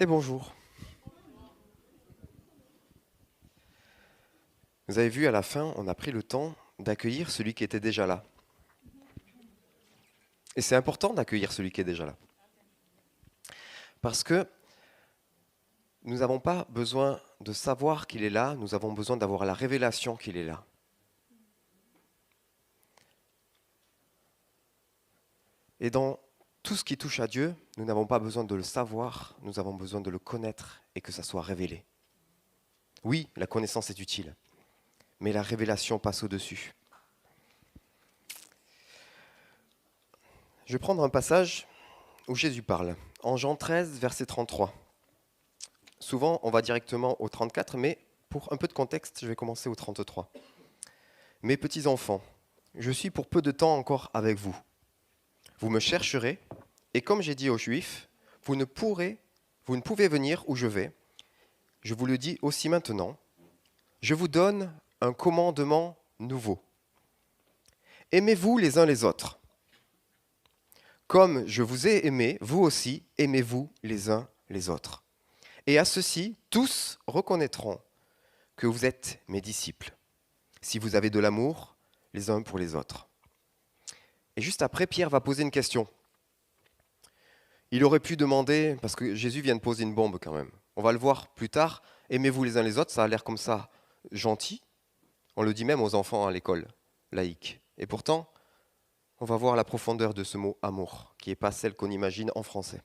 Et bonjour. Vous avez vu, à la fin, on a pris le temps d'accueillir celui qui était déjà là. Et c'est important d'accueillir celui qui est déjà là. Parce que nous n'avons pas besoin de savoir qu'il est là, nous avons besoin d'avoir la révélation qu'il est là. Et dans tout ce qui touche à Dieu, nous n'avons pas besoin de le savoir, nous avons besoin de le connaître et que ça soit révélé. Oui, la connaissance est utile, mais la révélation passe au-dessus. Je vais prendre un passage où Jésus parle, en Jean 13, verset 33. Souvent, on va directement au 34, mais pour un peu de contexte, je vais commencer au 33. Mes petits enfants, je suis pour peu de temps encore avec vous. Vous me chercherez, et comme j'ai dit aux Juifs, vous ne pouvez venir où je vais. Je vous le dis aussi maintenant. Je vous donne un commandement nouveau. Aimez-vous les uns les autres. Comme je vous ai aimé, vous aussi, aimez-vous les uns les autres. Et à ceci, tous reconnaîtront que vous êtes mes disciples, si vous avez de l'amour les uns pour les autres. Et juste après, Pierre va poser une question. Il aurait pu demander, parce que Jésus vient de poser une bombe quand même, on va le voir plus tard, aimez-vous les uns les autres, ça a l'air comme ça gentil, on le dit même aux enfants à l'école laïque. Et pourtant, on va voir la profondeur de ce mot amour, qui n'est pas celle qu'on imagine en français.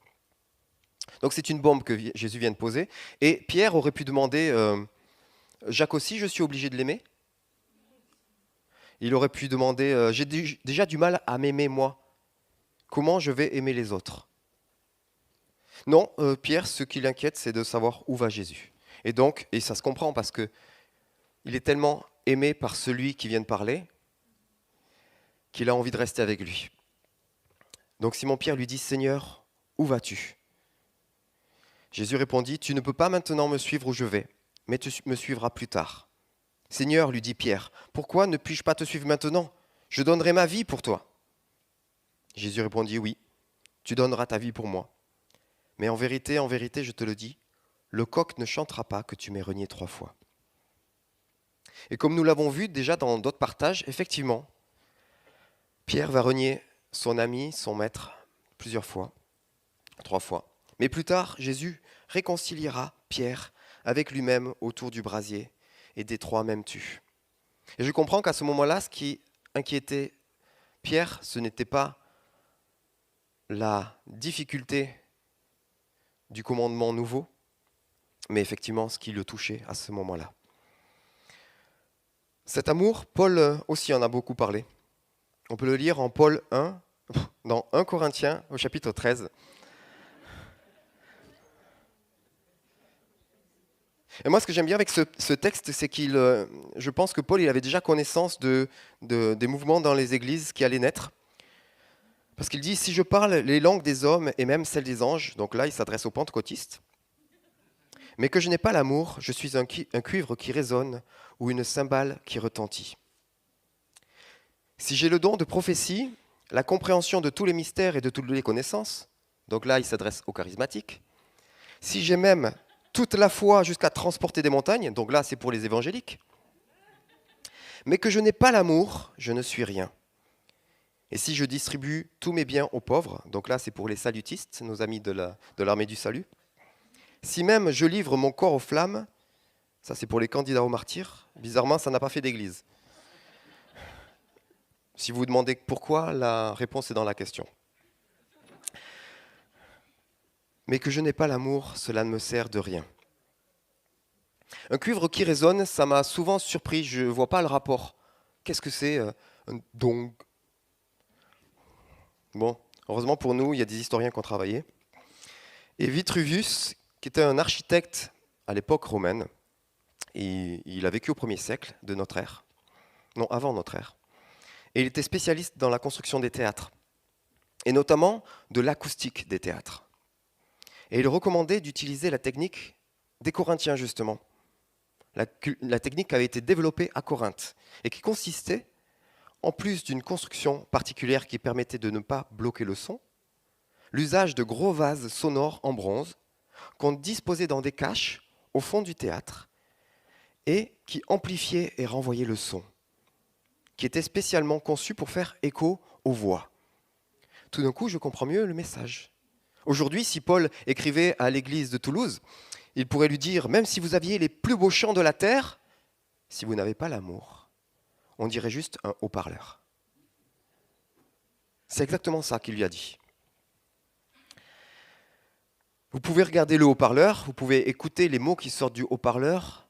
Donc c'est une bombe que Jésus vient de poser, et Pierre aurait pu demander, Jacques aussi, je suis obligé de l'aimer ? Il aurait pu demander, j'ai déjà du mal à m'aimer moi, comment je vais aimer les autres ? Non, Pierre, ce qui l'inquiète, c'est de savoir où va Jésus. Et donc, et ça se comprend parce que il est tellement aimé par celui qui vient de parler qu'il a envie de rester avec lui. Donc Simon-Pierre lui dit, Seigneur, où vas-tu ? Jésus répondit, tu ne peux pas maintenant me suivre où je vais, mais tu me suivras plus tard. Seigneur, lui dit Pierre, pourquoi ne puis-je pas te suivre maintenant ? Je donnerai ma vie pour toi. Jésus répondit, oui, tu donneras ta vie pour moi. Mais en vérité, je te le dis, le coq ne chantera pas que tu m'aies renié 3 fois. Et comme nous l'avons vu déjà dans d'autres partages, effectivement, Pierre va renier son ami, son maître, plusieurs fois, 3 fois. Mais plus tard, Jésus réconciliera Pierre avec lui-même autour du brasier et des 3 mêmes tues. Et je comprends qu'à ce moment-là, ce qui inquiétait Pierre, ce n'était pas la difficulté du commandement nouveau, mais effectivement ce qui le touchait à ce moment-là. Cet amour, Paul aussi en a beaucoup parlé. On peut le lire en Paul 1, dans 1 Corinthiens au chapitre 13. Et moi, ce que j'aime bien avec ce texte, c'est je pense que Paul il avait déjà connaissance des mouvements dans les églises qui allaient naître. Parce qu'il dit, si je parle les langues des hommes et même celles des anges, donc là il s'adresse aux pentecôtistes, mais que je n'ai pas l'amour, je suis un cuivre qui résonne ou une cymbale qui retentit. Si j'ai le don de prophétie, la compréhension de tous les mystères et de toutes les connaissances, donc là il s'adresse aux charismatiques, si j'ai même toute la foi jusqu'à transporter des montagnes, donc là c'est pour les évangéliques, mais que je n'ai pas l'amour, je ne suis rien. Et si je distribue tous mes biens aux pauvres, donc là c'est pour les salutistes, nos amis de l'armée du salut, si même je livre mon corps aux flammes, ça c'est pour les candidats au martyr, bizarrement ça n'a pas fait d'église. Si vous vous demandez pourquoi, la réponse est dans la question. Mais que je n'ai pas l'amour, cela ne me sert de rien. Un cuivre qui résonne, ça m'a souvent surpris, je ne vois pas le rapport. Qu'est-ce que c'est un dong ? Bon, heureusement pour nous, il y a des historiens qui ont travaillé. Et Vitruvius, qui était un architecte à l'époque romaine, et il a vécu au 1er siècle de notre ère, non, avant notre ère, et il était spécialiste dans la construction des théâtres, et notamment de l'acoustique des théâtres. Et il recommandait d'utiliser la technique des Corinthiens, justement. La technique qui avait été développée à Corinthe, et qui consistait, en plus d'une construction particulière qui permettait de ne pas bloquer le son, l'usage de gros vases sonores en bronze qu'on disposait dans des caches au fond du théâtre et qui amplifiaient et renvoyaient le son, qui était spécialement conçu pour faire écho aux voix. Tout d'un coup, je comprends mieux le message. Aujourd'hui, si Paul écrivait à l'église de Toulouse, il pourrait lui dire, même si vous aviez les plus beaux chants de la terre, si vous n'avez pas l'amour, on dirait juste un haut-parleur. C'est exactement ça qu'il lui a dit. Vous pouvez regarder le haut-parleur, vous pouvez écouter les mots qui sortent du haut-parleur.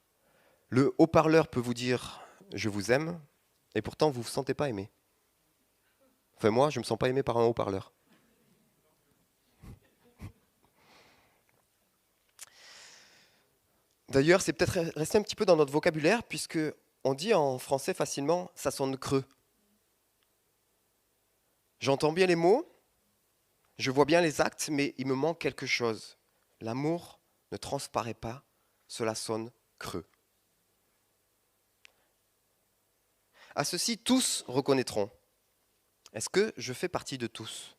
Le haut-parleur peut vous dire « je vous aime » et pourtant vous ne vous sentez pas aimé. Enfin moi, je ne me sens pas aimé par un haut-parleur. D'ailleurs, c'est peut-être resté un petit peu dans notre vocabulaire puisque on dit en français facilement « ça sonne creux ». J'entends bien les mots, je vois bien les actes, mais il me manque quelque chose. L'amour ne transparaît pas, cela sonne creux. À ceci, tous reconnaîtront. Est-ce que je fais partie de tous?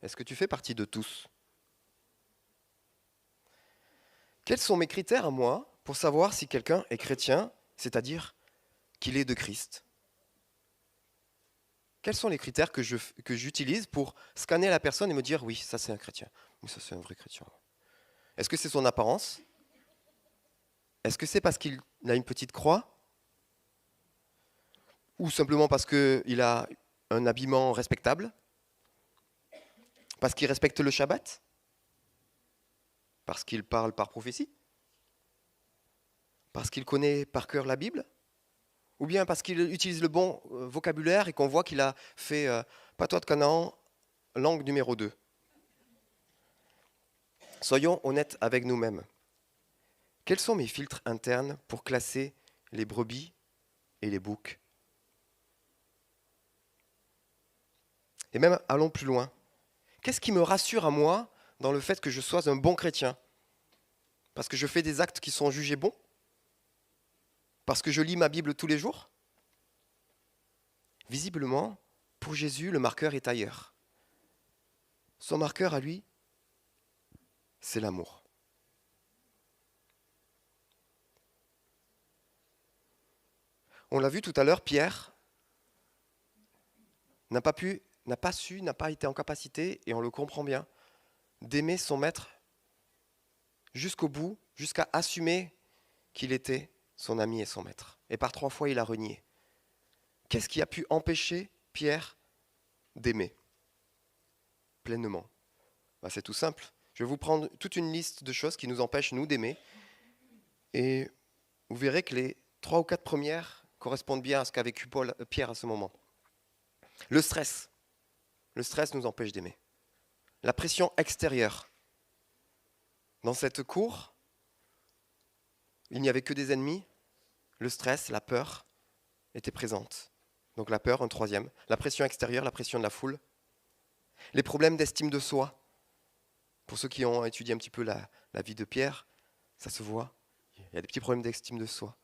Est-ce que tu fais partie de tous? Quels sont mes critères à moi pour savoir si quelqu'un est chrétien, c'est-à-dire qu'il est de Christ? Quels sont les critères que j'utilise pour scanner la personne et me dire oui, ça c'est un chrétien, oui, ça c'est un vrai chrétien? Est-ce que c'est son apparence? Est-ce que c'est parce qu'il a une petite croix? Ou simplement parce qu'il a un habillement respectable? Parce qu'il respecte le Shabbat? Parce qu'il parle par prophétie? Parce qu'il connaît par cœur la Bible? Ou bien parce qu'il utilise le bon vocabulaire et qu'on voit qu'il a fait patois de Canaan, langue numéro 2. Soyons honnêtes avec nous-mêmes. Quels sont mes filtres internes pour classer les brebis et les boucs? Et même, allons plus loin. Qu'est-ce qui me rassure à moi dans le fait que je sois un bon chrétien? Parce que je fais des actes qui sont jugés bons? Parce que je lis ma Bible tous les jours? Visiblement, pour Jésus, le marqueur est ailleurs. Son marqueur à lui, c'est l'amour. On l'a vu tout à l'heure, Pierre n'a pas été en capacité, et on le comprend bien, d'aimer son maître jusqu'au bout, jusqu'à assumer qu'il était son ami et son maître. Et par 3 fois, il a renié. Qu'est-ce qui a pu empêcher Pierre d'aimer pleinement? C'est tout simple. Je vais vous prendre toute une liste de choses qui nous empêchent, nous, d'aimer. Et vous verrez que les 3 ou 4 premières correspondent bien à ce qu'a vécu Pierre à ce moment. Le stress. Le stress nous empêche d'aimer. La pression extérieure. Dans cette cour, il n'y avait que des ennemis. Le stress, la peur étaient présentes. Donc la peur, un troisième. La pression extérieure, la pression de la foule. Les problèmes d'estime de soi. Pour ceux qui ont étudié un petit peu la vie de Pierre, ça se voit. Il y a des petits problèmes d'estime de soi.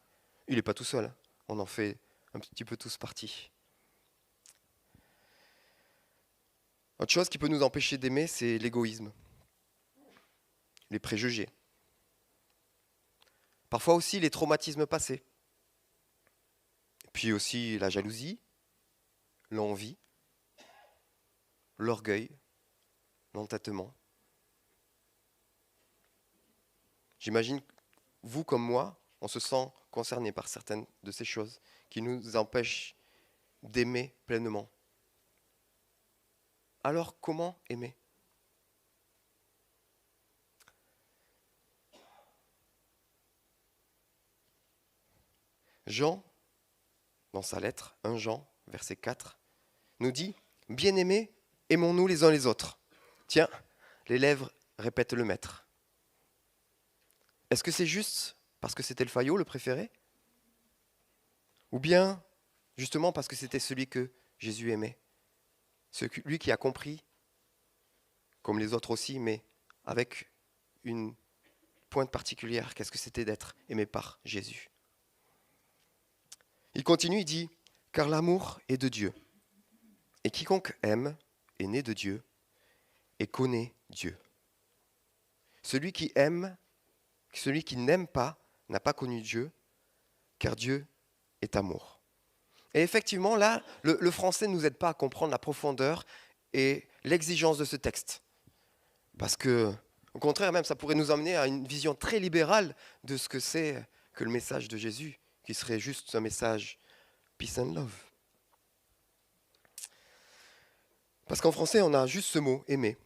Il n'est pas tout seul. On en fait un petit peu tous partie. Autre chose qui peut nous empêcher d'aimer, c'est l'égoïsme, les préjugés. Parfois aussi les traumatismes passés. Et puis aussi la jalousie, l'envie, l'orgueil, l'entêtement. J'imagine, vous comme moi, on se sent concerné par certaines de ces choses qui nous empêchent d'aimer pleinement. Alors comment aimer? Jean, dans sa lettre, 1 Jean, verset 4, nous dit « Bien-aimés, aimons-nous les uns les autres. » Tiens, les lèvres répètent le maître. Est-ce que c'est juste parce que c'était le faillot, le préféré? Ou bien, justement, parce que c'était celui que Jésus aimait? Lui qui a compris, comme les autres aussi, mais avec une pointe particulière, qu'est-ce que c'était d'être aimé par Jésus? Il continue, il dit « Car l'amour est de Dieu, et quiconque aime est né de Dieu et connaît Dieu. Celui qui aime, celui qui n'aime pas, n'a pas connu Dieu, car Dieu est amour. Et effectivement, là, le français ne nous aide pas à comprendre la profondeur et l'exigence de ce texte. Parce que, au contraire, même, ça pourrait nous amener à une vision très libérale de ce que c'est que le message de Jésus, qui serait juste un message peace and love. Parce qu'en français, on a juste ce mot, aimer.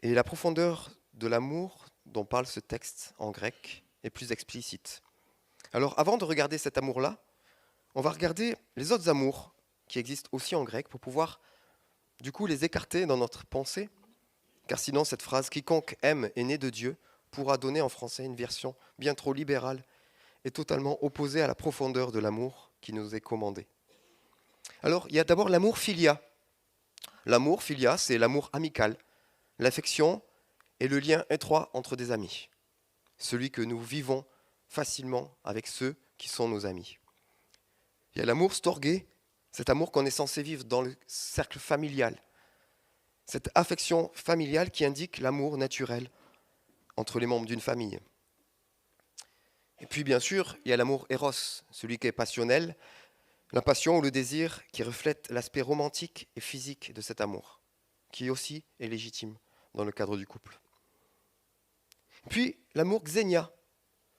Et la profondeur de l'amour dont parle ce texte en grec est plus explicite. Alors, avant de regarder cet amour-là, on va regarder les autres amours qui existent aussi en grec pour pouvoir, du coup, les écarter dans notre pensée. Car sinon, cette phrase « quiconque aime est né de Dieu » pourra donner en français une version bien trop libérale et totalement opposée à la profondeur de l'amour qui nous est commandé. Alors, il y a d'abord l'amour philia. L'amour philia, c'est l'amour amical, l'affection et le lien étroit entre des amis. Celui que nous vivons facilement avec ceux qui sont nos amis. Il y a l'amour storgé, cet amour qu'on est censé vivre dans le cercle familial. Cette affection familiale qui indique l'amour naturel entre les membres d'une famille. Et puis bien sûr, il y a l'amour éros, celui qui est passionnel, la passion ou le désir qui reflète l'aspect romantique et physique de cet amour, qui aussi est légitime dans le cadre du couple. Puis l'amour xénia,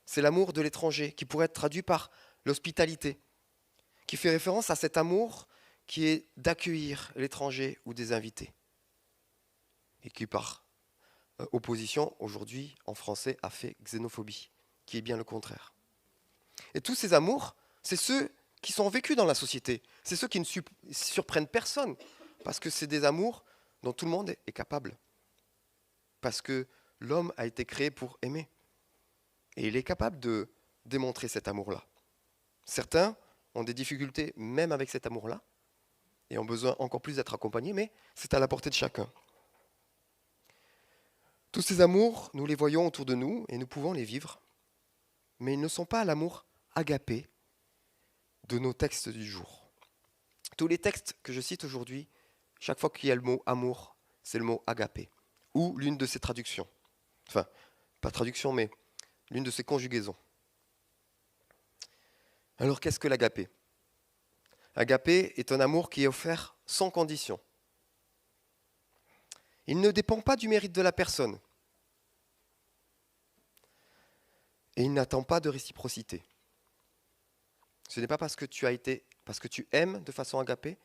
c'est l'amour de l'étranger, qui pourrait être traduit par l'hospitalité, qui fait référence à cet amour qui est d'accueillir l'étranger ou des invités. Et qui, par opposition, aujourd'hui, en français, a fait xénophobie, qui est bien le contraire. Et tous ces amours, c'est ceux qui sont vécus dans la société. C'est ceux qui ne surprennent personne, parce que c'est des amours dont tout le monde est capable. Parce que l'homme a été créé pour aimer. Et il est capable de démontrer cet amour-là. Certains ont des difficultés même avec cet amour-là, et ont besoin encore plus d'être accompagnés, mais c'est à la portée de chacun. Tous ces amours, nous les voyons autour de nous, et nous pouvons les vivre, mais ils ne sont pas l'amour agapé de nos textes du jour. Tous les textes que je cite aujourd'hui, chaque fois qu'il y a le mot amour, c'est le mot agapé, ou l'une de ses traductions. Enfin, pas traduction, mais l'une de ses conjugaisons. Alors qu'est-ce que l'agapé ? Agapé est un amour qui est offert sans condition. Il ne dépend pas du mérite de la personne. Et il n'attend pas de réciprocité. Ce n'est pas parce que tu aimes de façon agapée,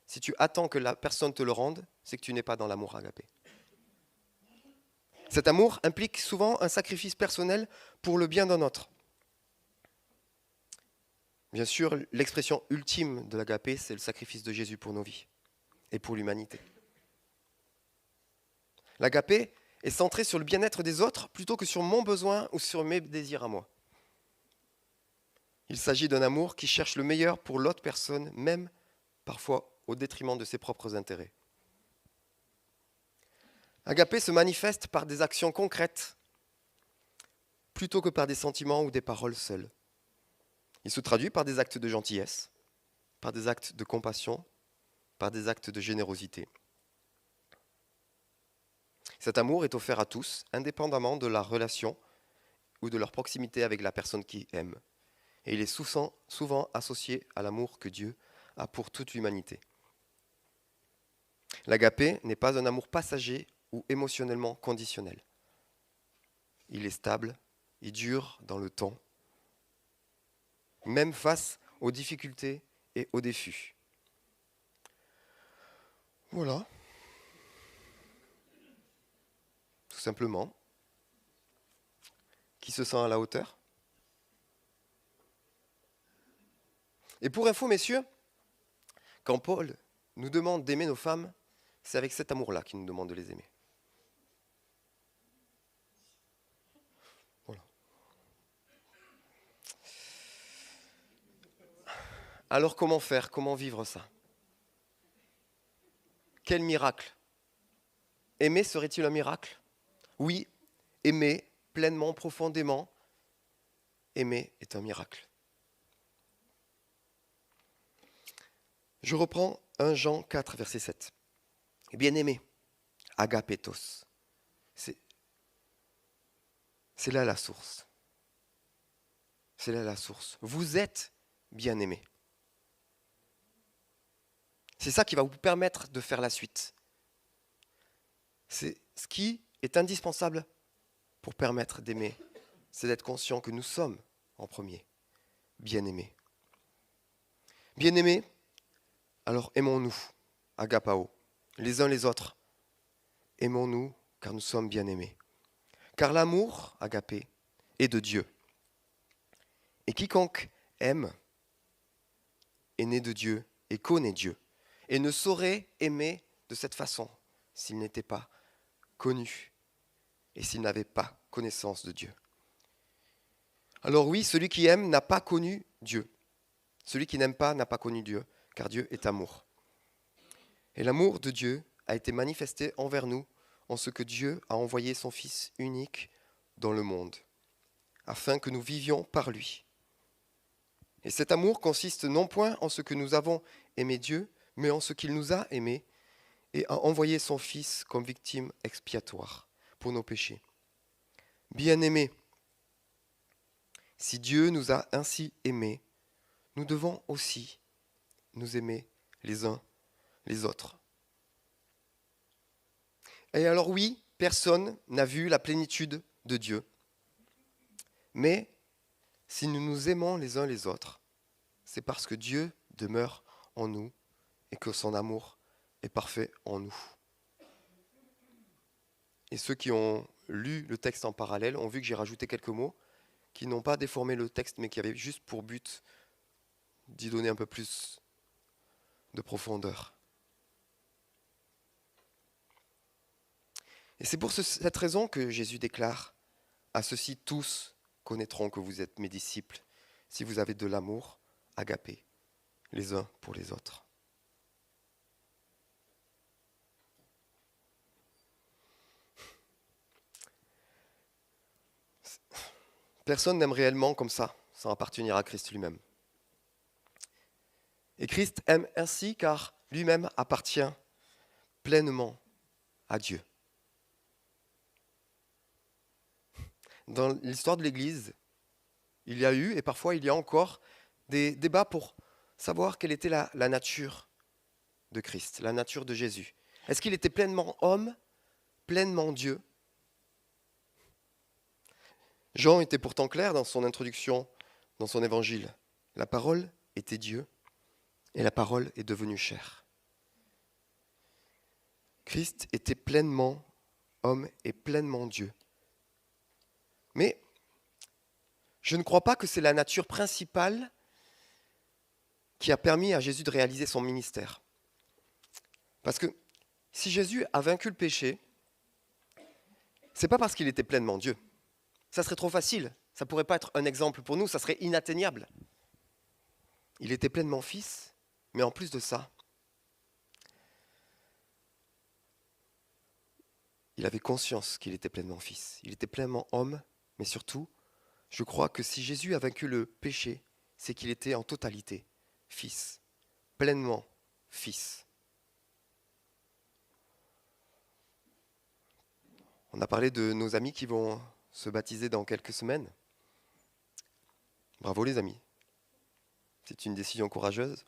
si tu attends que la personne te le rende, c'est que tu n'es pas dans l'amour agapé. Cet amour implique souvent un sacrifice personnel pour le bien d'un autre. Bien sûr, l'expression ultime de l'agapé, c'est le sacrifice de Jésus pour nos vies et pour l'humanité. L'agapé est centré sur le bien-être des autres plutôt que sur mon besoin ou sur mes désirs à moi. Il s'agit d'un amour qui cherche le meilleur pour l'autre personne, même parfois au détriment de ses propres intérêts. Agapé se manifeste par des actions concrètes plutôt que par des sentiments ou des paroles seules. Il se traduit par des actes de gentillesse, par des actes de compassion, par des actes de générosité. Cet amour est offert à tous, indépendamment de la relation ou de leur proximité avec la personne qui aime. Et il est souvent associé à l'amour que Dieu a pour toute l'humanité. L'agapé n'est pas un amour passager ou émotionnellement conditionnel. Il est stable, il dure dans le temps, même face aux difficultés et aux défis. Voilà. Tout simplement. Qui se sent à la hauteur ? Et pour info, messieurs, quand Paul nous demande d'aimer nos femmes, c'est avec cet amour-là qu'il nous demande de les aimer. Voilà. Alors comment faire ? Comment vivre ça ? Quel miracle ? Aimer serait-il un miracle ? Oui, aimer pleinement, profondément, aimer est un miracle. Je reprends 1 Jean 4, verset 7. Bien-aimés, agapetos, C'est c'est là la source. C'est là la source. Vous êtes bien-aimés. C'est ça qui va vous permettre de faire la suite. C'est ce qui est indispensable pour permettre d'aimer. C'est d'être conscient que nous sommes en premier bien-aimés. Bien-aimés, alors aimons-nous, agapao, les uns les autres. Aimons-nous car nous sommes bien-aimés. Car l'amour, agapé, est de Dieu. Et quiconque aime est né de Dieu et connaît Dieu. Et ne saurait aimer de cette façon s'il n'était pas connu et s'il n'avait pas connaissance de Dieu. Alors oui, celui qui aime n'a pas connu Dieu. Celui qui n'aime pas n'a pas connu Dieu, car Dieu est amour. Et l'amour de Dieu a été manifesté envers nous en ce que Dieu a envoyé son Fils unique dans le monde, afin que nous vivions par lui. Et cet amour consiste non point en ce que nous avons aimé Dieu, mais en ce qu'il nous a aimés et a envoyé son Fils comme victime expiatoire pour nos péchés. Bien-aimés, si Dieu nous a ainsi aimés, nous devons aussi nous aimer les uns les autres. Et alors oui, personne n'a vu la plénitude de Dieu. Mais si nous nous aimons les uns les autres, c'est parce que Dieu demeure en nous et que son amour est parfait en nous. Et ceux qui ont lu le texte en parallèle ont vu que j'ai rajouté quelques mots qui n'ont pas déformé le texte, mais qui avaient juste pour but d'y donner un peu plus de profondeur. Et c'est pour cette raison que Jésus déclare « À ceux-ci tous connaîtront que vous êtes mes disciples, si vous avez de l'amour, agapé, les uns pour les autres. » Personne n'aime réellement comme ça, sans appartenir à Christ lui-même. Et Christ aime ainsi car lui-même appartient pleinement à Dieu. Dans l'histoire de l'Église, il y a eu, et parfois il y a encore, des débats pour savoir quelle était la nature de Christ, la nature de Jésus. Est-ce qu'il était pleinement homme, pleinement Dieu ? Jean était pourtant clair dans son introduction, dans son évangile. La parole était Dieu, et la parole est devenue chair. Christ était pleinement homme et pleinement Dieu. Mais je ne crois pas que c'est la nature principale qui a permis à Jésus de réaliser son ministère. Parce que si Jésus a vaincu le péché, c'est pas parce qu'il était pleinement Dieu. Ça serait trop facile, ça pourrait pas être un exemple pour nous, ça serait inatteignable. Il était pleinement fils, mais en plus de ça, il avait conscience qu'il était pleinement fils. Il était pleinement homme, mais surtout, je crois que si Jésus a vaincu le péché, c'est qu'il était en totalité fils, pleinement fils. On a parlé de nos amis qui vont se baptiser dans quelques semaines. Bravo les amis. C'est une décision courageuse.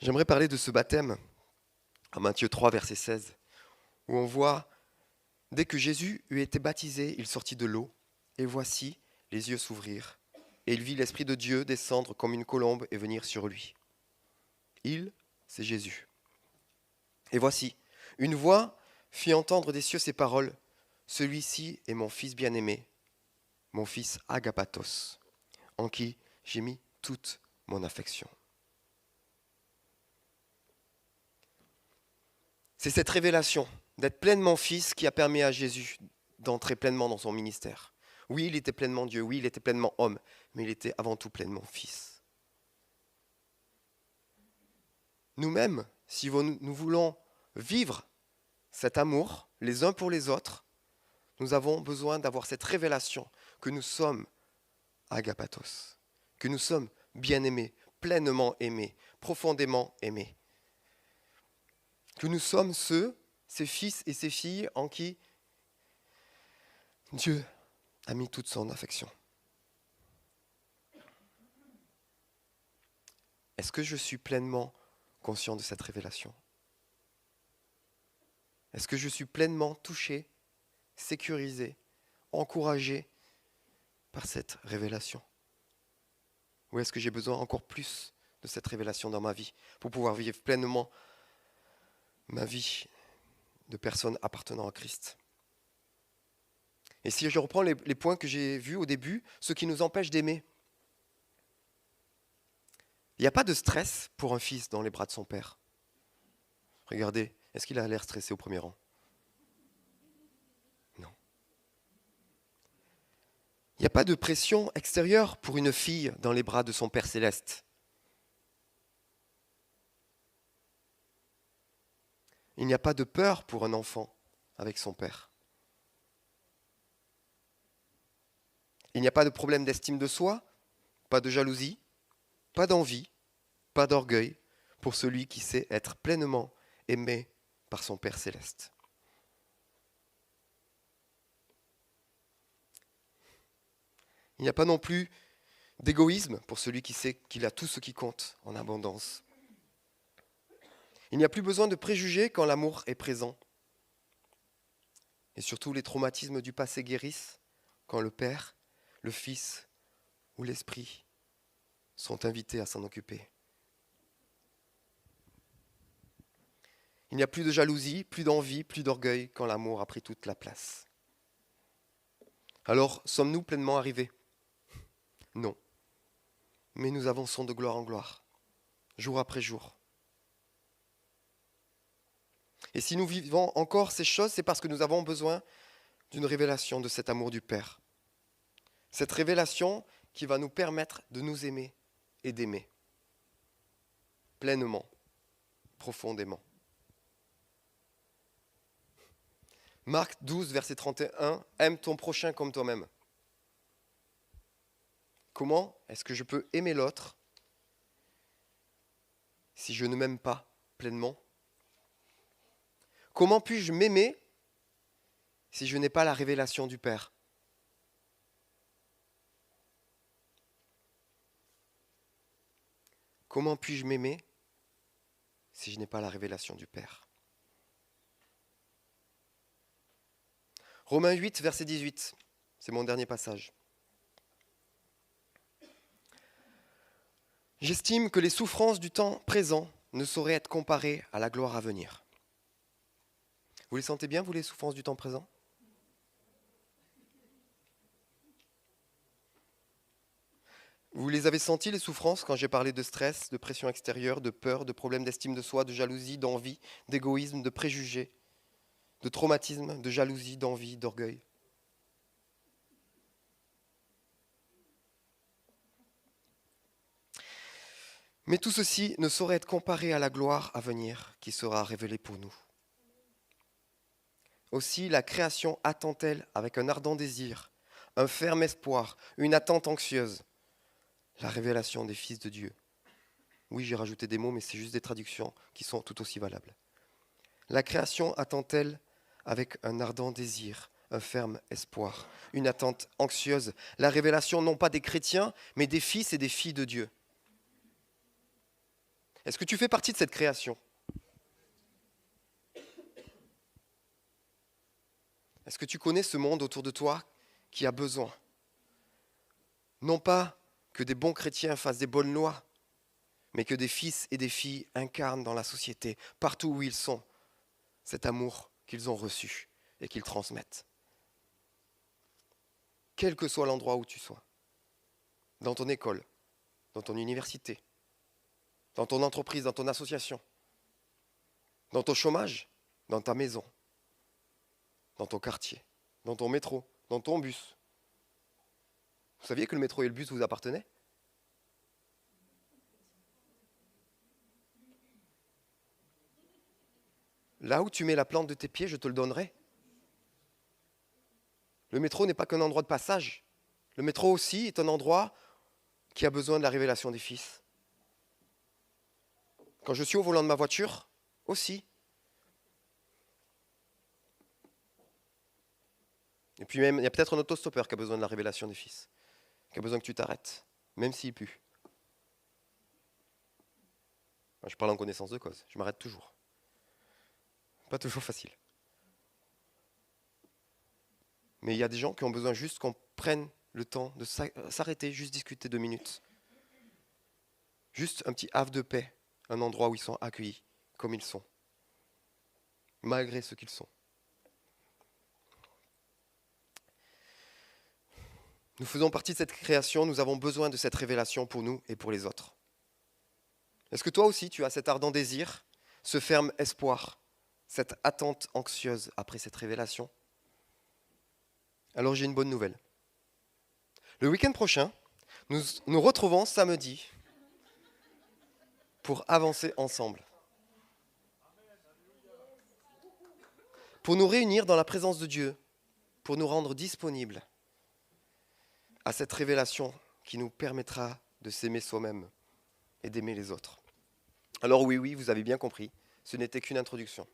J'aimerais parler de ce baptême à Matthieu 3, verset 16, où on voit, dès que Jésus eut été baptisé, il sortit de l'eau, et voici, les yeux s'ouvrirent, et il vit l'Esprit de Dieu descendre comme une colombe et venir sur lui. Il, c'est Jésus. Et voici, une voix fit entendre des cieux ces paroles, « Celui-ci est mon Fils bien-aimé, mon Fils agapatos, en qui j'ai mis toute mon affection. » C'est cette révélation d'être pleinement fils qui a permis à Jésus d'entrer pleinement dans son ministère. Oui, il était pleinement Dieu, oui, il était pleinement homme, mais il était avant tout pleinement fils. Nous-mêmes, si nous voulons vivre cet amour les uns pour les autres, nous avons besoin d'avoir cette révélation que nous sommes agapatos, que nous sommes bien-aimés, pleinement aimés, profondément aimés. Que nous sommes ceux ces fils et ces filles en qui Dieu a mis toute son affection. Est-ce que je suis pleinement conscient de cette révélation? Est-ce que je suis pleinement touché, sécurisé, encouragé par cette révélation? Ou est-ce que j'ai besoin encore plus de cette révélation dans ma vie pour pouvoir vivre pleinement ma vie de personne appartenant à Christ? Et si je reprends les points que j'ai vus au début, ce qui nous empêche d'aimer. Il n'y a pas de stress pour un fils dans les bras de son père. Regardez, est-ce qu'il a l'air stressé au premier rang? Non. Il n'y a pas de pression extérieure pour une fille dans les bras de son Père céleste. Il n'y a pas de peur pour un enfant avec son père. Il n'y a pas de problème d'estime de soi, pas de jalousie, pas d'envie, pas d'orgueil pour celui qui sait être pleinement aimé par son Père céleste. Il n'y a pas non plus d'égoïsme pour celui qui sait qu'il a tout ce qui compte en abondance. Il n'y a plus besoin de préjugés quand l'amour est présent. Et surtout, les traumatismes du passé guérissent quand le Père, le Fils ou l'Esprit sont invités à s'en occuper. Il n'y a plus de jalousie, plus d'envie, plus d'orgueil quand l'amour a pris toute la place. Alors, sommes-nous pleinement arrivés? Non. Mais nous avançons de gloire en gloire, jour après jour. Et si nous vivons encore ces choses, c'est parce que nous avons besoin d'une révélation de cet amour du Père. Cette révélation qui va nous permettre de nous aimer et d'aimer pleinement, profondément. Marc 12, verset 31, « Aime ton prochain comme toi-même ». Comment est-ce que je peux aimer l'autre si je ne m'aime pas pleinement? Comment puis-je m'aimer si je n'ai pas la révélation du Père? Comment puis-je m'aimer si je n'ai pas la révélation du Père? Romains 8, verset 18, c'est mon dernier passage. J'estime que les souffrances du temps présent ne sauraient être comparées à la gloire à venir. Vous les sentez bien, vous, les souffrances du temps présent? Vous les avez senties, les souffrances, quand j'ai parlé de stress, de pression extérieure, de peur, de problèmes d'estime de soi, de jalousie, d'envie, d'égoïsme, de préjugés, de traumatisme, de jalousie, d'envie, d'orgueil? Mais tout ceci ne saurait être comparé à la gloire à venir qui sera révélée pour nous. Aussi, la création attend-elle avec un ardent désir, un ferme espoir, une attente anxieuse, la révélation des fils de Dieu. Oui, j'ai rajouté des mots, mais c'est juste des traductions qui sont tout aussi valables. La création attend-elle avec un ardent désir, un ferme espoir, une attente anxieuse, la révélation non pas des chrétiens, mais des fils et des filles de Dieu. Est-ce que tu fais partie de cette création? Est-ce que tu connais ce monde autour de toi qui a besoin? Non pas que des bons chrétiens fassent des bonnes lois, mais que des fils et des filles incarnent dans la société, partout où ils sont, cet amour qu'ils ont reçu et qu'ils transmettent. Quel que soit l'endroit où tu sois, dans ton école, dans ton université, dans ton entreprise, dans ton association, dans ton chômage, dans ta maison, dans ton quartier, dans ton métro, dans ton bus. Vous saviez que le métro et le bus vous appartenaient? Là où tu mets la plante de tes pieds, je te le donnerai. Le métro n'est pas qu'un endroit de passage. Le métro aussi est un endroit qui a besoin de la révélation des fils. Quand je suis au volant de ma voiture, aussi. Et puis même, il y a peut-être un autostoppeur qui a besoin de la révélation des fils, qui a besoin que tu t'arrêtes, même s'il pue. Moi, je parle en connaissance de cause, je m'arrête toujours. Pas toujours facile. Mais il y a des gens qui ont besoin juste qu'on prenne le temps de s'arrêter, juste discuter 2 minutes. Juste un petit havre de paix, un endroit où ils sont accueillis, comme ils sont, malgré ce qu'ils sont. Nous faisons partie de cette création, nous avons besoin de cette révélation pour nous et pour les autres. Est-ce que toi aussi tu as cet ardent désir, ce ferme espoir, cette attente anxieuse après cette révélation? Alors j'ai une bonne nouvelle. Le week-end prochain, nous nous retrouvons samedi pour avancer ensemble. Pour nous réunir dans la présence de Dieu, pour nous rendre disponibles à cette révélation qui nous permettra de s'aimer soi-même et d'aimer les autres. Alors oui, vous avez bien compris, ce n'était qu'une introduction.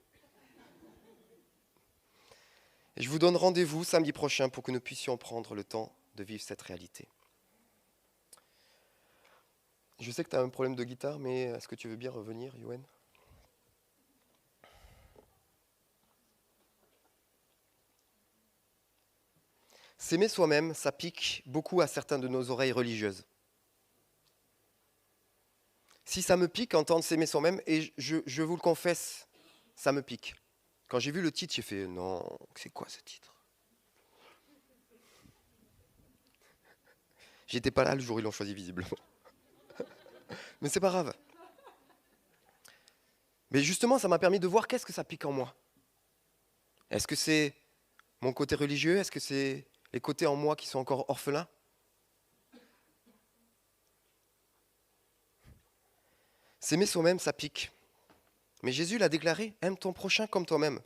Et je vous donne rendez-vous samedi prochain pour que nous puissions prendre le temps de vivre cette réalité. Je sais que tu as un problème de guitare, mais est-ce que tu veux bien revenir, Yoann? S'aimer soi-même, ça pique beaucoup à certains de nos oreilles religieuses. Si ça me pique, entendre s'aimer soi-même, et je vous le confesse, ça me pique. Quand j'ai vu le titre, j'ai fait non, c'est quoi ce titre? J'étais pas là le jour où ils l'ont choisi visiblement. Mais c'est pas grave. Mais justement, ça m'a permis de voir qu'est-ce que ça pique en moi. Est-ce que c'est mon côté religieux? Est-ce que c'est les côtés en moi qui sont encore orphelins? S'aimer soi-même, ça pique. Mais Jésus l'a déclaré, aime ton prochain comme toi-même.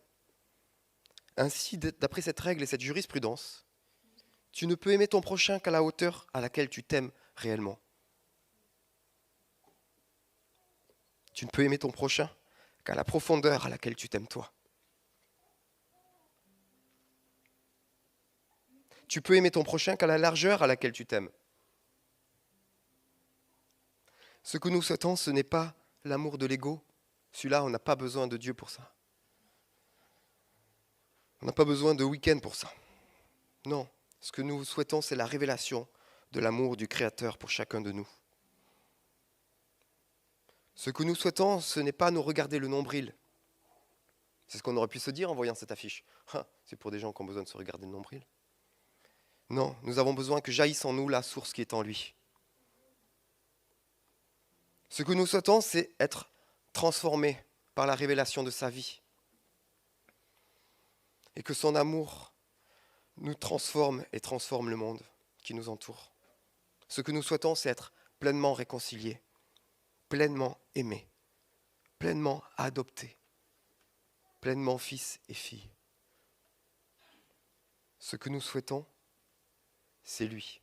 Ainsi, d'après cette règle et cette jurisprudence, tu ne peux aimer ton prochain qu'à la hauteur à laquelle tu t'aimes réellement. Tu ne peux aimer ton prochain qu'à la profondeur à laquelle tu t'aimes toi. Tu peux aimer ton prochain qu'à la largeur à laquelle tu t'aimes. Ce que nous souhaitons, ce n'est pas l'amour de l'ego. Celui-là, on n'a pas besoin de Dieu pour ça. On n'a pas besoin de week-end pour ça. Non, ce que nous souhaitons, c'est la révélation de l'amour du Créateur pour chacun de nous. Ce que nous souhaitons, ce n'est pas nous regarder le nombril. C'est ce qu'on aurait pu se dire en voyant cette affiche. Ah, c'est pour des gens qui ont besoin de se regarder le nombril. Non, nous avons besoin que jaillisse en nous la source qui est en lui. Ce que nous souhaitons, c'est être transformés par la révélation de sa vie. Et que son amour nous transforme et transforme le monde qui nous entoure. Ce que nous souhaitons, c'est être pleinement réconciliés, pleinement aimés, pleinement adoptés, pleinement fils et filles. Ce que nous souhaitons, c'est lui.